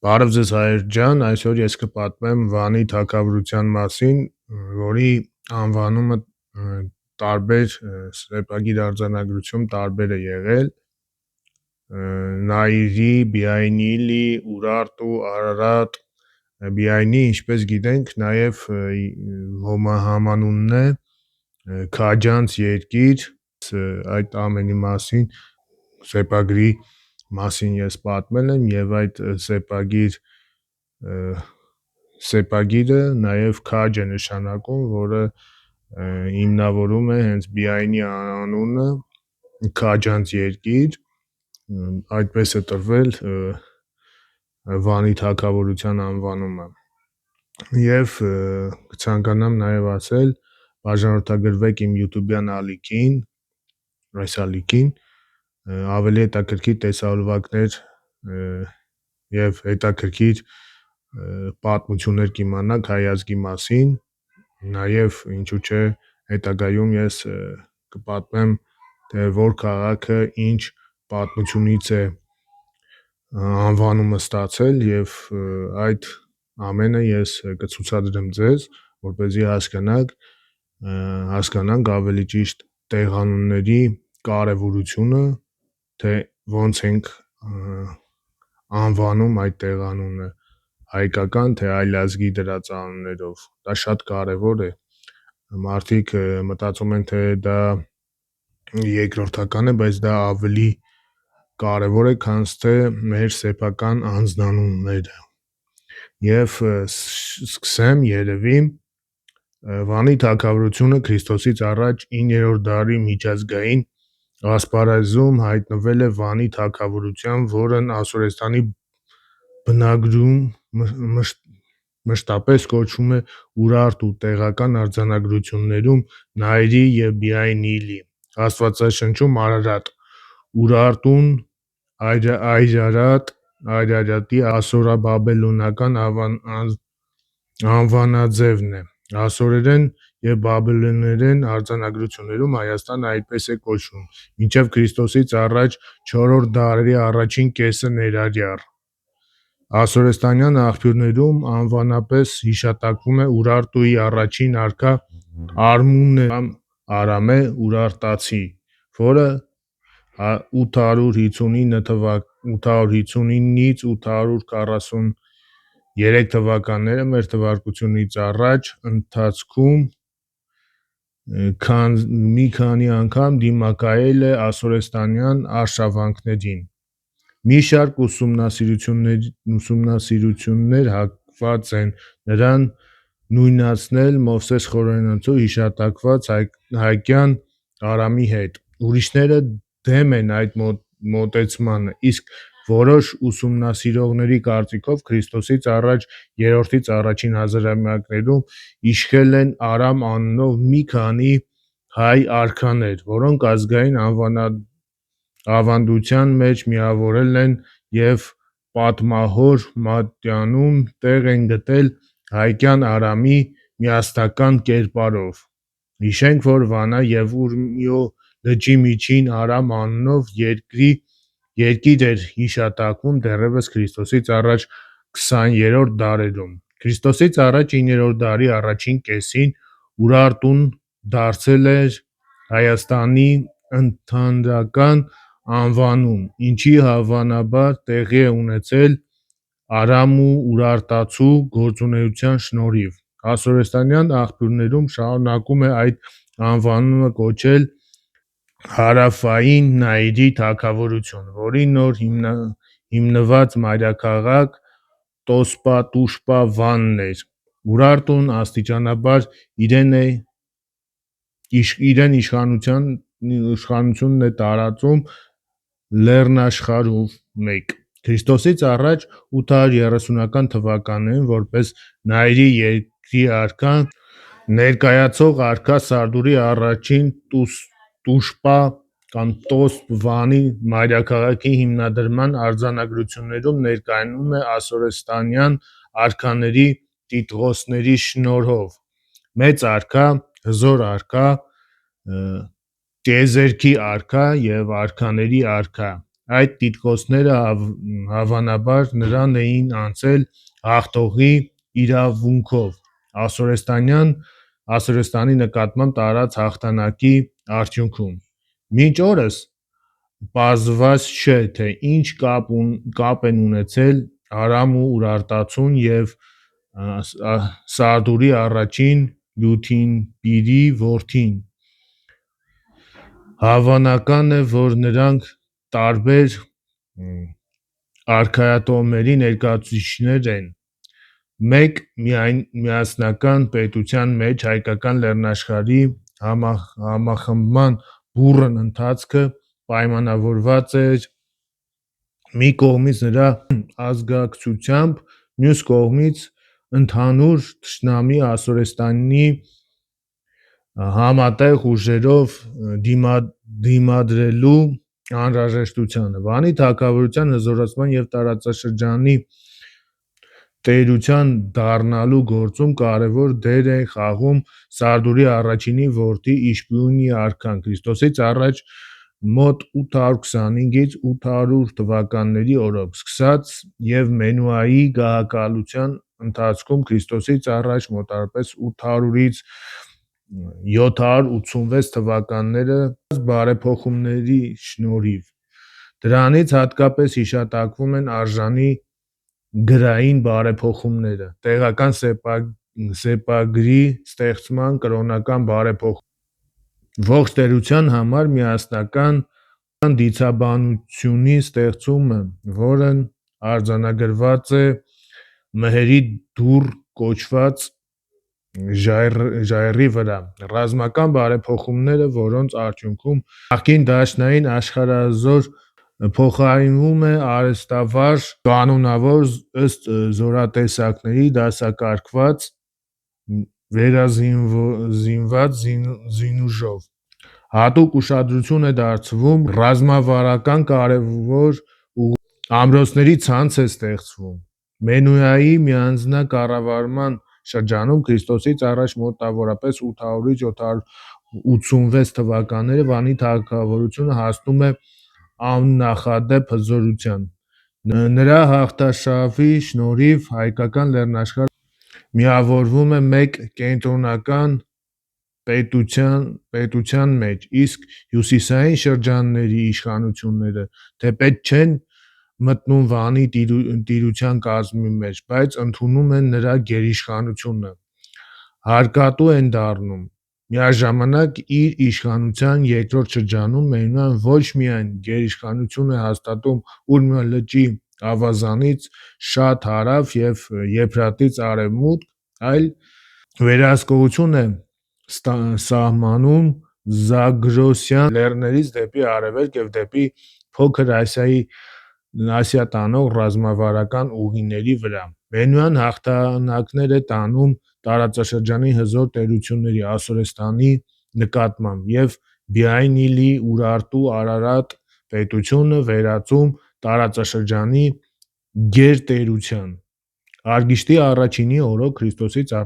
Բարև ձեզ Հայեր ջան, այսօր ես կպատմեմ Վանի թագավորության մասին, որի անվանումը տարբեր սեպագիր արձանագրությունում տարբեր է եղել։ Նայիրի, Բիայնիլի, Ուրարտու, Արարատ, Բիայնի, ինչպես գիտենք, նաև համանունն է Քաջանց երկիր, այդ ամենի մասին սեպագրի մասին ես պատմել եմ եւ այդ սեպագիրը նաև քաջ է նշանակում, որը հիմնավորում է հենց Բիայնի անունը Քաջանց երկիր, այդպես է տրվել Վանի թագավորության անվանումը։ Եվ կցանկանամ նաև ասել, բաժանորդագրվեք իմ YouTube-յան ալիքին, այս ալիքին, ավելի հետաքրքիր տեսահոլովակներ եւ հետաքրքիր պատմություններ կիմանաք հայ ազգի մասին, նաեւ ինչու՞ չէ հետագայում ես կպատմեմ, թե որ քաղաքը ինչ պատմությունից է անվանումը ստացել եւ այդ ամենը ես կցուցադրեմ ձեզ, որպեսզի հասկանանք ավելի ճիշտ տեղանունների կարևորությունը, թե ոնց ենք անվանում այդ տեղանունը, հայկական թե այլ ազգի դրած անուններով, դա շատ կարևոր է, մարդիկ մտածում են, թե դա երկրորդական է, բայց դա ավելի կարևոր է, քան թե մեր սեփական անձնանունները։ Եվ սկսեմ երևի Վանի թագավորությունը Քրիստոսից առաջ 9-րդ դարի միջազգային ասպարեզում հայտնվել է Վանի թագավորությամբ, որն Ասորեստանի բնագրում մշտապես կոչվում է Ուրարտու, տեղական արձանագրություններում Նայիրի եւ Բիայնիլի, Աստվածաշնչում Արարատ, Ուրարտուն Այրարատի ասորաբաբելոնական անվանաձևն է, ասորերեն եւ բաբելոներեն արձանագրություններում Հայաստանը այդպես է կոչվում, մինչեւ Քրիստոսից առաջ 4-րդ դարերի առաջին կեսը ներառյալ։ Ասորեստանյան աղբյուրներում անվանապես հիշատակվում է Ուրարտուի առաջին արքա Արմունն Արամե Ուրարտացի, որը 859-ից 843 թվականները մեր թվարկությունից առաջ ընթացքում մի քանի անգամ դիմակայել է ասորեստանյան արշավանքներին։ Մի շարք ուսումնասիրություններ հակված են նրան նույնացնել Մովսես խորհրդանոցում հիշատակված հայկյան Արամի հետ, ուրիշները դեմ են այդ մոտեցմանը, իսկ որոշ ուսումնասիրողների կարծիքով Քրիստոսից առաջ 3-ից առաջին հազարամյակներում իշխել են Արամ անունով մի քանի հայ արքաներ, որոնք ազգային ավանդության մեջ միավորվել են եւ պատմահոր Մատյանում տեղ են գտել հայկյան Արամի միասնական կերպարով։ Հիշենք, որ Վանա եւ Ուրմիո լճի միջին Արամ անունով երկիր էր հիշատակվում դեռևս Քրիստոսից առաջ 20-րդ դարերում։ Քրիստոսից առաջ 9-րդ դարի առաջին կեսին Ուրարտուն դարձել էր Հայաստանի ընդհանրական անվանում, ինչի հավանաբար տեղի է ունեցել Արամ ու Ուրարտացու գործունեության շնորհիվ։ Ասորեստանյան աղբյուրներում շարունակում է այդ անվանումը կոչել Հարավային Նայիրի թագավորություն, որի նոր հիմնված մայրաքաղաք Տոսպա Վանն էր։ Ուրարտուն աստիճանաբար իրեն իշխանությունն է տարածում լեռնաշխարհով մեկ։ Քրիստոսից առաջ 830-ական թվականներին որպես Նայիրի երկրի արքա ներկայացող արքա Սարդուրի առաջին Տուշպա Վանի մայրաքաղաքի հիմնադրման արձանագրություններում ներկայանում է ասորեստանյան արքաների տիտղոսների շնորհով՝ մեծ արքա, հզոր արքա, տիեզերքի արքա եւ արքաների արքա, այդ տիտղոսները հավանաբար նրան էին անցել հաղթողի իրավունքով Ասորեստանի նկատմամբ տարած հաղթանակի արդյունքում։ Մինչ օրս պարզված չէ, թե ինչ կապ են ունեցել Արամ ու Ուրարտացուն և Սարդուրի առաջին Լյութինպիրի որդին։ Հավանական է, որ նրանք տարբեր արքայատոմերի ներկայացուցիչներ են։ Մեկ միասնական պետության մեջ հայկական լեռնաշխարհի համախմբման բուռն ընթացքը պայմանավորված էր մի կողմից նրա ազգակցությամբ, մյուս կողմից ընդհանուր թշնամի Ասորեստանի համատեղ ուժերով դիմադրելու անհրաժեշտությանը։ Վանի թագավորության հզորացման և տարածաշրջանի տերության դառնալու գործում կարևոր դեր է խաղում Սարդուրի առաջինի որդի Իշպիունի արքան Ք.ա. մոտ 825-800 թվականների օրոք սկսած և Մենուայի գահակալության ընթացքում Ք.ա. մոտավորապես 800-786 թվականները բարեփոխումների շնորհիվ։ Դրանից հատկապես հիշատակվում են արժանի գրային բարեփոխումները, տեղական սեպագրի ստեղծման կրոնական բարեփոխումները, ողջ տերության համար միասնական դիցաբանությունի ստեղծումը, որն արձանագրված է Մհերի դուռ կոչված ժայռի վրա, ռազմական բարեփոխումները, որոնց արդյունքում նախկին դաշնային աշխարհազոր փոխարինվում է արհեստավար, կանոնավոր, ըստ զորատեսակների դասակարգված, վերազինված զինուժով։ Հատուկ ուշադրություն է դարձվում ռազմավարական կարևոր ուղղություններին։ Ամրոցների ցանց է ստեղծվում։ Մենուայի միանձնակառավարման շրջանում Ք.ա. մոտավորապես 800-786 թվականները Վանի թագավորությունը հասնում է աննախադեպ հզորության։ Նրա հաղթարշավի շնորհիվ հայկական լեռնաշխարհը միավորվում է մեկ կենտրոնական պետության մեջ, իսկ հյուսիսային շրջանների իշխանությունները թեպետ չեն մտնում Վանի տիրության կազմի մեջ, բայց ընդունում են նրա գերիշխանությունը, հարկատու են դառնում։ Միաժամանակ իր իշխանության երկրորդ շրջանում Մենուան ոչ միայն գերիշխանություն է հաստատում Ուրմիա լճի ավազանից շատ հարավ և Եփրատից արևմուտք, այլ վերահսկողություն է սահմանում Զագրոսյան լեռներից դեպի արևելք և դեպի Փոքր Ասիա տանող ռազմավարական ուղիների վրա։ Մենուան հաղթանակներ է տանում տարածաշրջանի հզոր տերությունների Ասորեստանի նկատմամբ և Բիայնիլի, Ուրարտու, Արարատ պետությունը վերածում տարածաշրջանի գերտերության։ Արգիշտի առաջինի օրոք Ք.ա.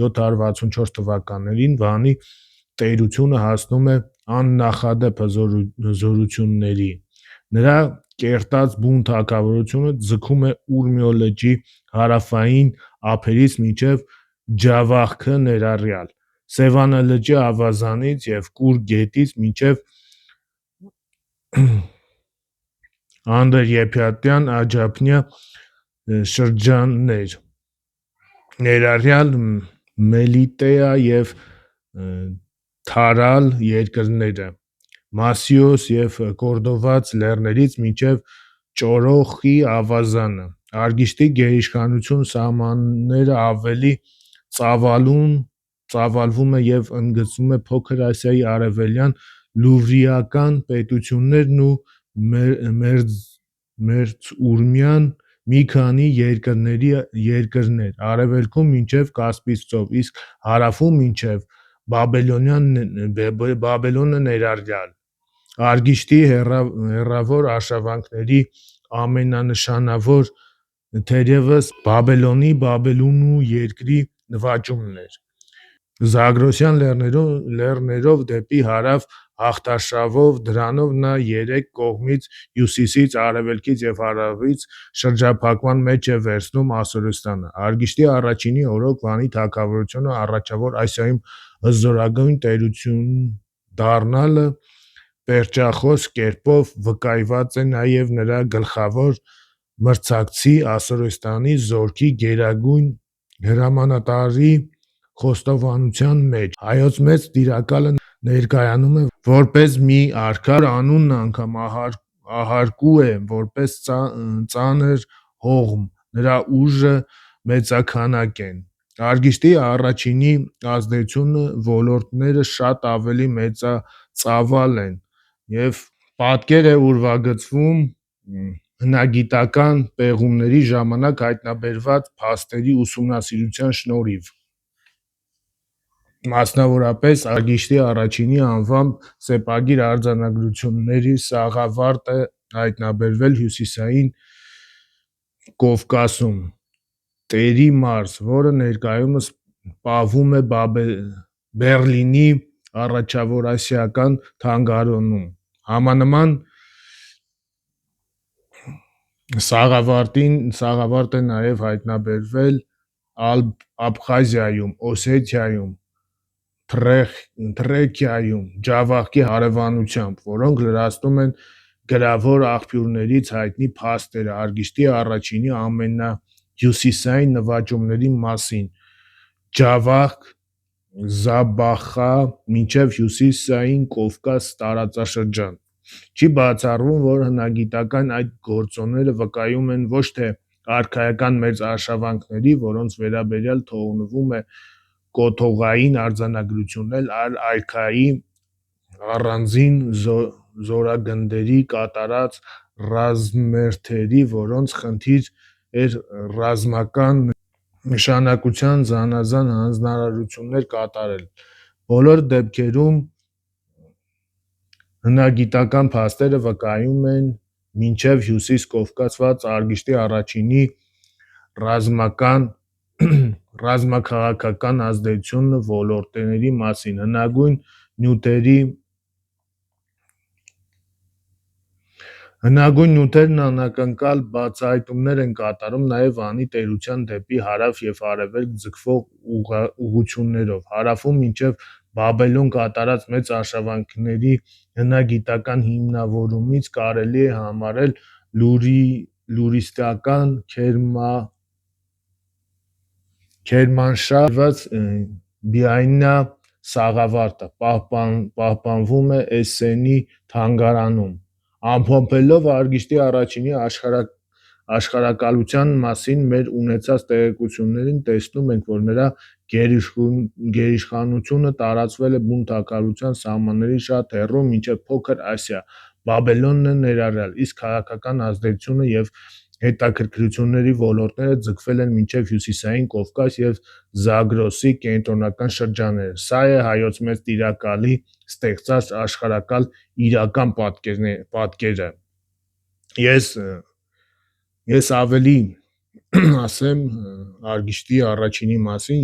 786-764 թվականներին Վանի տերությունը հասնում է աննախադեպ հզորությունների։ Նրա կերտած բուն թագավորությունը ձգում է Ուրմիա լճի հարավային ափերից մինչև Ջավախքը ներառյալ, Սևանա լճի ավազանից և Կուր գետից մինչև Անդրեեփյատյան աջափնյա շրջաններ, ներառյալ Մելիտեա և Թարալ երկրները, Մասիոս և Կորդովաց լեռներից մինչև Ճորոխի ավազանը։ Արգիշտի գերիշխանության սահմանները ավելի ծավալվում է և ընդգծվում է Փոքր Ասիայի արևելյան լուվրիական պետություններն ու Մերձուրմյան մի քանի երկրներ, արևելքում մինչև Կասպից ծով, իսկ հարավում մինչև Բաբելոնը ներառյալ։ Արգիշտի հեռավոր արշավանքների ամենանշանավոր թերևս Բաբելոնի Բաբելունու երկրի նվաճումն էր։ Զագրոսյան լեռներով դեպի հարավ հաղթարշավով, դրանով նա 3 կողմից՝ հյուսիսից, արևելքից և հարավից շրջափակման մեջ է վերցնում Ասորստանը։ Արգիշտի առաջինի օրոք Վանի թագավորությունը Առաջավոր Ասիայում հզորագույն տերություն դառնալը պերճախոս կերպով վկայված է նաև նրա գլխավոր մրցակցի Ասորստանի զորքի գերագույն հրամանատարի խոստովանության մեջ։ Հայոց մեծ տիրակալը ներկայանում է որպես մի արքա, որի անունն անգամ ահարկու է որպես ծանր հողմ, նրա ուժը մեծաքանակ են։ Արգիշտի առաջինի ազդեցության ոլորտները շատ ավելի մեծածավալ են և պատկեր է ուրվագծվում հնագիտական պեղումների ժամանակ հայտնաբերված փաստերի ուսումնասիրության շնորհիվ։ Մասնավորապես, Արգիշտի առաջինի անվամբ սեպագիր արձանագրությունների սաղավարտ է հայտնաբերվել Հյուսիսային Կովկասում, Տերի մարզ, որը ներկայումս պահվում է Բեռլինի առաջավորասիական թանգարանում։ Համանման սաղավարտ է նաև հայտնաբերվել Աբխազիայում, Օսեթիայում, Թրեքիայում Ջավախքի հարևանությամբ, որոնք լրացնում են գրավոր աղբյուրներից հայտնի փաստերը Արգիշտի առաջինի ամենահյուսիսային նվաճումների մասին՝ Ջավախք, Զաբախա մինչև Հյուսիսային Կովկաս տարածաշրջան։ Չի բացառվում, որ հնագիտական այդ գործոնները վկայում են ոչ թե արքայական մեծ արշավանքների, որոնց վերաբերյալ թողնվում է կոթողային արձանագրություններ, այլ արքայի առանձին զորագնդերի կատարած ռազմերթերի, որոնց խնդիր էր ռազմական նշանակության զանազան հանձնարարություններ կատարել։ Բոլոր դեպքերում հնագիտական փաստերը վկայում են մինչև Հյուսիս Կովկաս հասած Արգիշտի առաջինի ռազմաքաղաքական ազդեցության ոլորտների մասին։ Հնագույն նյութերն անակնկալ բացահայտումներ են կատարում նաև Վանի տերության դեպի հարավ և արևելք ձգվող ուղղություններով։ Հարավում մինչև Բաբելոն կատարած մեծ արշավանքների հնագիտական հիմնավորումից կարելի է համարել լուրիստական Քերմանշահ պատկերված Բիայնա սաղավարտը պահպանվում է Էսսենի թանգարանում։ Ամփոփելով Արգիշտի առաջինի աշխարհակալության մասին մեր ունեցած տեղեկություններից տեսնում ենք, որ նրա գերիշխանությունը տարածվել է բուն թագավորության սահմաններից շատ հեռու մինչև Փոքր Ասիա, Բաբելոնը ներառյալ, իսկ քաղաքական ազդեցությունը և հետաքրքրությունների ոլորտները ձգվել են մինչև Հյուսիսային Կովկաս և Զագրոսի կենտրոնական շրջանները։ Սա է Հայոց մեծ տիրակալի ստեղծած աշխարհակալ իրական պատկերը։ Ես ավելի ասեմ Արգիշտի առաջինի մասին,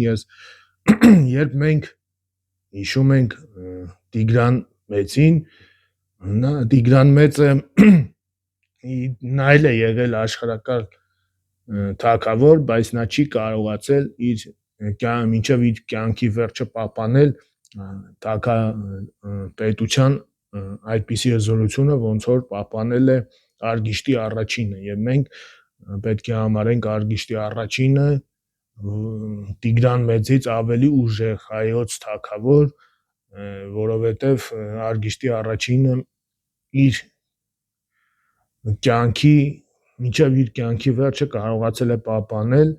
երբ մենք հիշում ենք Տիգրան Մեծին, Տիգրան Մեծը նա էլ է եղել աշխարհակալ թագավոր, բայց նա չի կարողացել մինչև իր կյանքի վերջը պահպանել պետության այդպիսի հզորությունը, ոնց որ պահպանել է Արգիշտի առաջինը, և մենք պետք է համարենք Արգիշտի առաջինը Տիգրան Մեծից ավելի ուժեղ հայոց թագավոր, որովհետև Արգիշտի առաջինը մինչև իր կյանքի վերջը կարողացել է պահպանել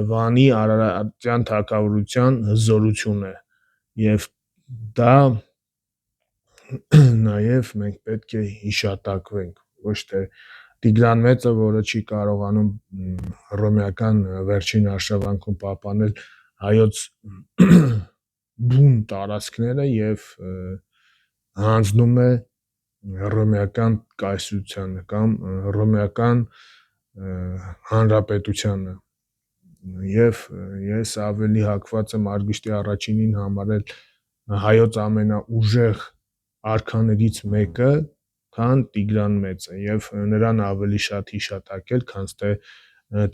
Վանի արարատյան թագավորության հզորությունը, և դա նաև մենք պետք է հիշատակվենք, ոչ թե Տիգրան Մեծը, որը չի կարողանում հռոմեական վերջին արշավանքում պահպանել հայոց բուն տարածքները և հանձնում է հռոմեական կայսրությանը կամ հռոմեական հանրապետությանը, և ես ավելի հակված եմ Արգիշտի առաջինին համարել հայոց ամենաուժեղ արքաներից մեկը, քան Տիգրան Մեծը, եւ նրան ավելի շատ հիշատակել, քան թե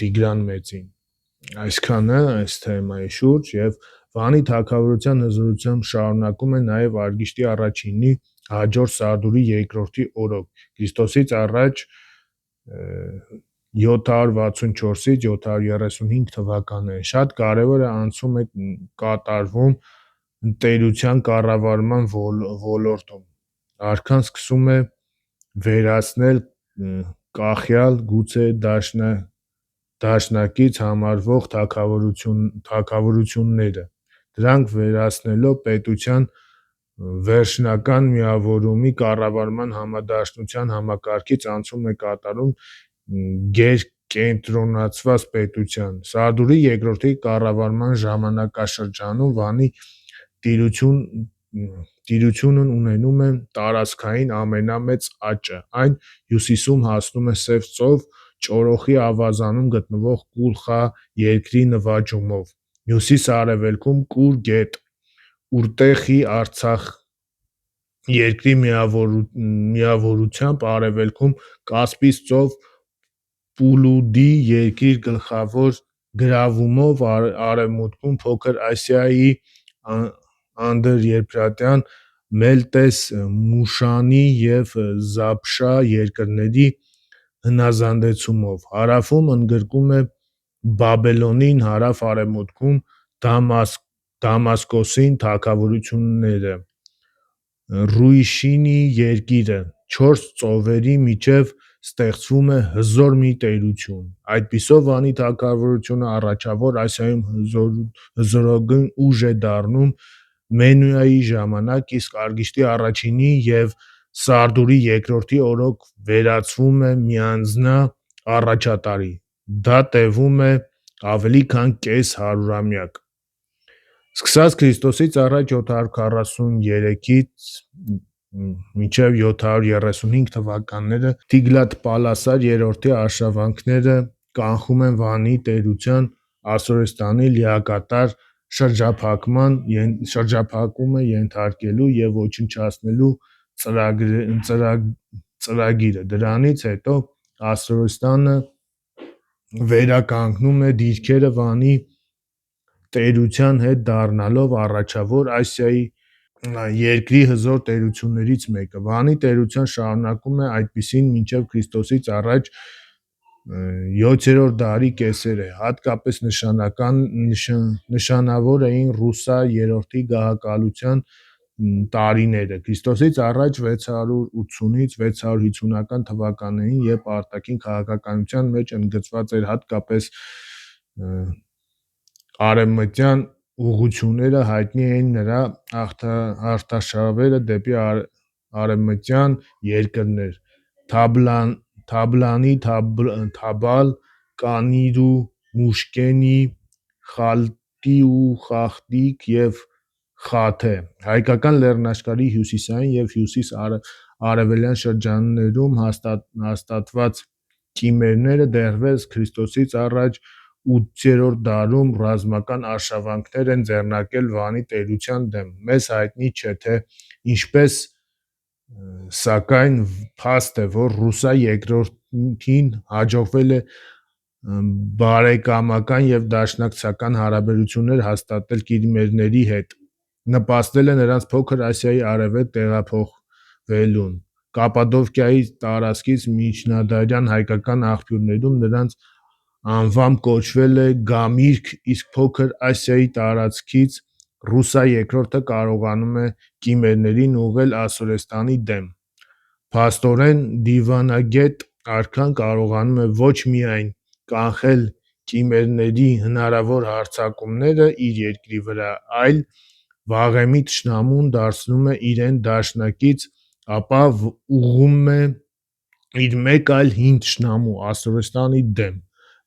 Տիգրան Մեծին։ Այսքանը այս թեմայի շուրջ եւ Վանի թագավորության հզորությամբ շարունակում է նաեւ Արգիշտի առաջինի հաջորդ Սարդուրի երկրորդի օրոք Քրիստոսից առաջ 764-ից 735 թվականները շատ կարևոր է անցում է կատարվում տերության կառավարման ոլորտում։ Արքան սկսում է վերացնել կախյալ գուցե դաշնակից համարվող թագավորությունները, դրանք վերացնելով պետության վերջնական միավորումի կառավարման համադաշնության համակարգից անցում է կատարում գերկենտրոնացված պետության։ Սարդուրի երկրորդի կառավարման ժամանակաշրջանում Վանի տիրությունն ունենում է տարածքային ամենամեծ աճը, այն հյուսիսում հասնում է Սև ծով ճորոխի ավազանում գտնվող Կուլխա երկրի նվաճումով, հյուսիս-արևելքում Կուր գետ, Ուրտեխի Արցախ երկրի միավորությամբ, արևելքում Կասպից ծով Պուլուդի երկրի գլխավոր գրավումով, արևմուտքում Փոքր Ասիայի անդրեպրատյան Մելտես, Մուշանի եւ Զապշա երկրների հնազանդեցումով, հարավում ընդգրկում է Բաբելոնին, հարավ-արևմուտքում Դամասկոսին, թագավորությունները, Ռուիշինի երկիրը, 4 ծովերի միջև ստեղծվում է հզոր մի տերություն։ Այդպիսով Վանի թագավորությունը առաջավոր Ասիայում հզորագույն ուժ է դառնում Մենուայի ժամանակ, իսկ Արգիշտի առաջինի եւ Սարդուրի երկրորդի օրոք վերածվում է միանձնա առաջատարի։ Դա տևում է ավելի քան կես հարյուրամյակ։ Սկսած Քրիստոսից առաջ 743-ից մինչև 735 թվականները Տիգլաթ-Պալասար III-ի արշավանքները կանխում են Վանի տերության Ասորստանի լիակատար շրջափակումը ենթարկելու եւ ոչնչացնելու ծրագիրը։ Դրանից հետո Ասորստանը վերականգնում է դիրքերը Վանի տերության հետ, դառնալով առաջավոր Ասիայի երկրի հզոր տերություններից մեկը։ Վանի տերության շարունակումը այդպիսին մինչև Քրիստոսից առաջ 7-րդ դարի կեսերը, հատկապես նշանավոր էին Ռուսա III-ի գահակալության տարիները, Քրիստոսից առաջ 680-ից 650-ական թվականներին, երբ արտաքին քաղաքականության մեջ ընդգծված էր հատկապես արևմտյան ուղղությունները, հայտնի էին նրա արտաշավերը դեպի արևմտյան երկրներ՝ Թաբլանի, Թաբալ, Կանիր ու Մուշկենի, Խալտի ու Խախտիկ և Խաթե։ Հայկական լեռնաշարի հյուսիսային և հյուսիս-արևելյան շրջաններում հաստատված կիմերները դեռևս Քրիստոսից առաջ 8-րդ դարում ռազմական արշավանքներ են ձեռնարկել Վանի տերության դեմ։ Մեզ հայտնի չէ, թե ինչպես, սակայն փաստ է, որ Ռուսա II-ին հաջողվել է բարեկամական և դաշնակցական հարաբերություններ հաստատել կիմերների հետ, նպաստել է նրանց Փոքր Ասիայի արևելք տեղափոխվելուն։ Կապադոկիայի տարածքից միջնադարյան հայկական աղբյուրներում նրանց անվամբ կոչվել է Գամիրք, իսկ Փոքր Ասիայի տարածքից Ռուսա II-ը կարողանում է կիմերներին ուղղել Ասորստանի դեմ։ Փաստորեն, դիվանագետ արքան կարողանում է ոչ միայն կանխել կիմերների հնարավոր հարձակումները իր երկրի վրա, այլ վաղեմի թշնամուն դարձնում է իրեն դաշնակից, ապա ուղղում է իր մեկ այլ հին թշնամու՝ Ասորստանի դեմ։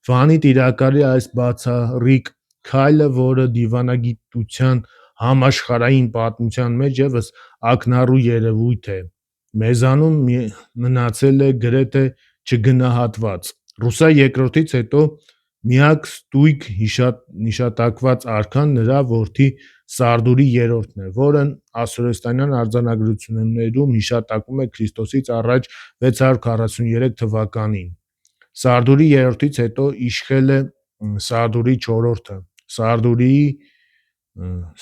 Վանի տիրակալի այս բացառիկ քայլը, որը դիվանագիտության համաշխարհային պատմության մեջ ևս ակնառու երևույթ է, մեզանում մնացել է գրեթե չգնահատված։ Ռուսա II-ից հետո միակ ստույգ հիշատակված արքան նրա որդի Սարդուրի երրորդն է, որն ասորեստանյան արձանագրություններում հիշատակվում է Քրիստոսից առաջ 643 թվականին։ Սարդուրի երրորդից հետո իշխել է Սարդուրի չորրորդը,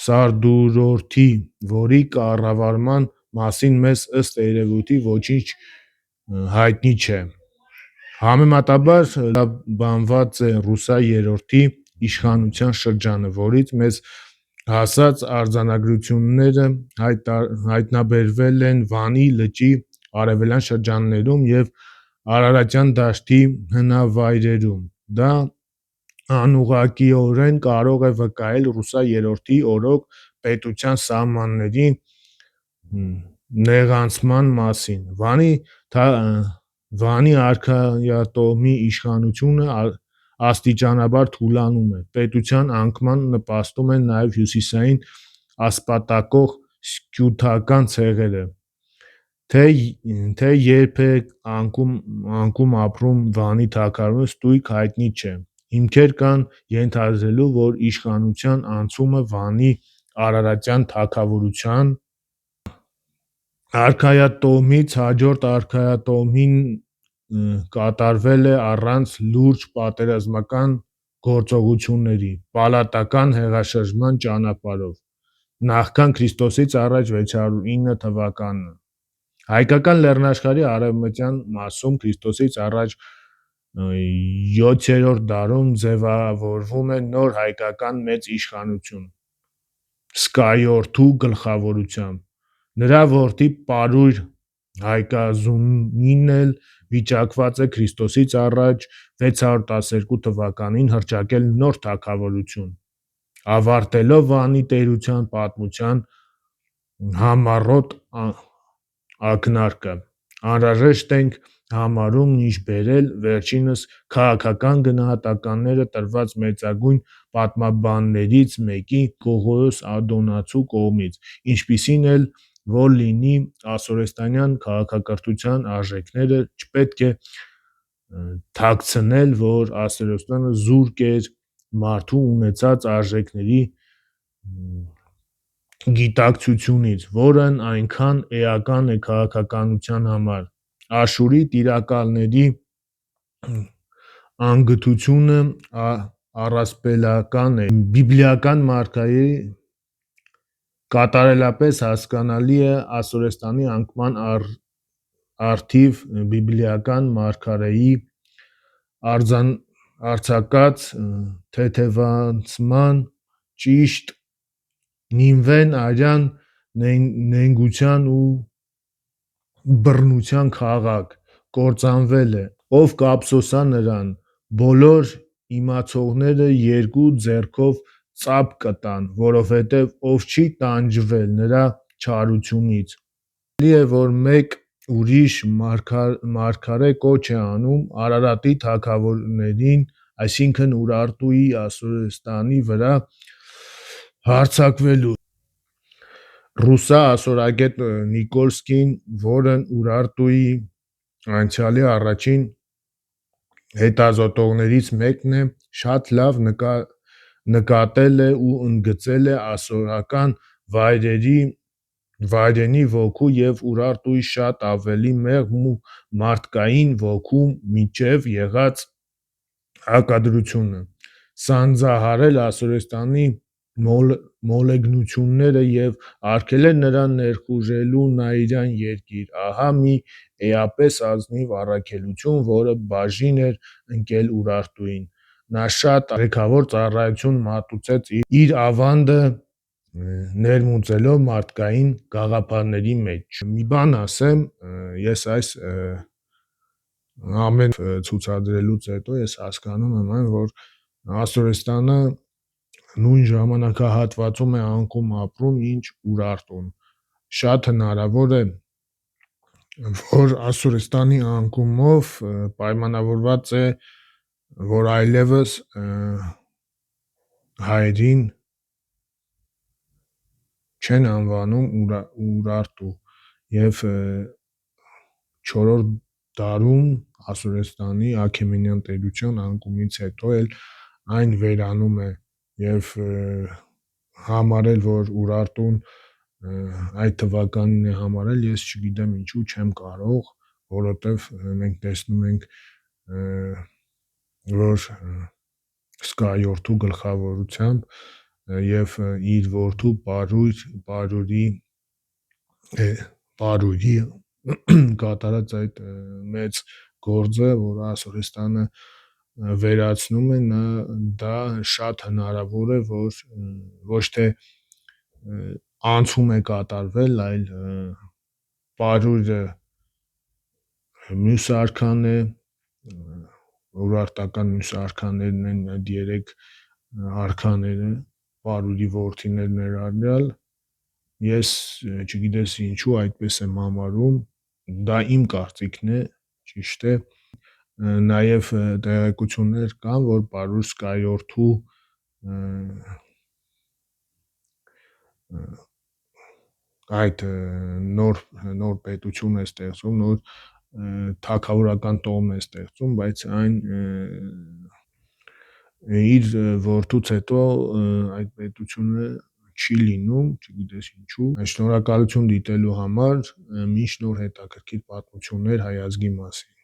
Սարդուրորդի, որի կառավարման մասին մեզ ըստ երևույթի ոչինչ հայտնի չէ։ Համեմատաբար լավաբանված է Ռուսա երրորդի իշխանության շրջանը, որից մեզ հասած արձանագրությունները հայտնաբերվել են Վանի լճի արևելյան շրջաններում և Արարատյան դաշտի հնավայրերում։ Դա անուղղակիորեն կարող է վկայել Ռուսա երրորդի օրոք պետության սահմանների նեղացման մասին։ Վանի արքայատոհմի իշխանությունը աստիճանաբար թուլանում է, պետության անկման նպաստում են նաև հյուսիսային ասպատակող սկյութական ցեղերը, թե երբ է անկում ապրում Վանի թագավորը ստույգ հայտնի չէ։ Հիմքեր կան ենթադրելու, որ իշխանության անցումը Վանի արարատյան թագավորության արքայատոհմից հաջորդ արքայատոհմին կատարվել է առանց լուրջ պատերազմական գործողությունների՝ պալատական հեղաշրջման ճանապարհով, նախքան Քրիստոսից առաջ 609 թվականը։ Հայկական լեռնաշխարհի արևմտյան մասում Քրիստոսից առաջ 7-րդ դարում ձևավորվում է նոր հայկական մեծ իշխանություն Սկայորդու գլխավորությամբ։ Նրա որդի Պարույր Հայկազունին էլ վիճակված է Քրիստոսից առաջ 612 թվականին հռչակել նոր թագավորություն, ավարտելով Վանի տերության պատմության համառոտ ակնարկը։ Անհրաժեշտ ենք համարում մինչ բերել վերջինս քաղաքական գնահատականները տրված մեծագույն պատմաբաններից մեկի՝ Գողորոս Ադոնացու կողմից, ինչպիսին էլ որ լինի ասորեստանյան քաղաքակրթության արժեքները չպետք է թաքցնել, որ Ասորեստանը զուրկ էր մարդու ունեցած արժեքների գիտակցությունից, որն այնքան էական է քաղաքականության համար։ Աշուրի տիրակալների անգթությունը առասպելական է։ Բիբլիական մարգարեի կատարելապես հասկանալի է Ասորեստանի անկման առթիվ բիբլիական մարգարեի արձակած թեթևացման ճիշտ Նինվեն արյան նենգության ու բռնության քաղաք կործանվել է, ով կափսոսա նրան, բոլոր իմացողները երկու ձեռքով ծափ կտան, որովհետև ով չի տանջվել նրա չարությունից։ Կարելի է, որ մեկ ուրիշ մարգարե կոչ է անում Արարատի թագավորներին, այսինքն Ուրարտուի Ասորեստանի վրա հարձակվելու։ Ռուսա ասորագետ Նիկոլսկին, որն Ուրարտուի անցյալի առաջին հետազոտողներից մեկն է, շատ լավ նկատել է ու ընդգծել է ասորական վայրենի ոգու և Ուրարտուի շատ ավելի մեղմ ու մարդկային ոգու միջև եղած հակադրությունը, սանձահարել Ասորեստանի մոլեգնությունները և արգելել նրան ներխուժելու Նաիրյան երկիր։ Ահա մի էապես ազնիվ առաքելություն, որը բաժին էր ընկել Ուրարտուին։ Նա շատ արեգավոր ծառայություն մատուցեց իր ավանդը ներմուծելով մարդկային գաղափարների մեջ։ Մի բան ասեմ, ես այս ամեն ցուցադրելուց հետո ես հասկանում եմ, որ Ասորեստանը նույն ժամանակահատվածում է անկում ապրում, ինչ Ուրարտուն։ Շատ հնարավոր է, որ Ասորեստանի անկումով պայմանավորված է, որ այլևս հայերին չեն անվանում Ուրարտու և չորրորդ դարում Ասորեստանի Աքեմենյան տերության անկումից հետո էլ այն վերանում է և համարել, որ Ուրարտուն այդ թվականին է համարել, ես չգիտեմ ինչու չեմ կարող, որովհետև մենք տեսնում ենք, որ Սկայորդու գլխավորությամբ եւ իր որդու Պարուրի կատարած այդ մեծ գործը, որ Ասորեստանը վերացնում է, դա շատ հնարավոր է, որ ոչ թե անցում է կատարվել, այլ Պարուրը մյուս արքան է, ուրարտական մյուս արքաներն են այդ 3 արքաները, Պարուրի որդիներ ներառյալ, ես չգիտես ինչու այդպես եմ համարում, դա իմ կարծիքն է, ճիշտ է, նաև տեղեկություններ կան, որ Պարուր Սկայորդու այդ նոր պետություն է ստեղծում, նոր թագավորական տոհմ է ստեղծում, բայց այն իր որդուց հետո այդ պետությունը չի լինում, չգիտես ինչու։ Շնորհակալություն դիտելու համար, միշտ նոր հետաքրքիր պատմություններ հայ ազգի մասին։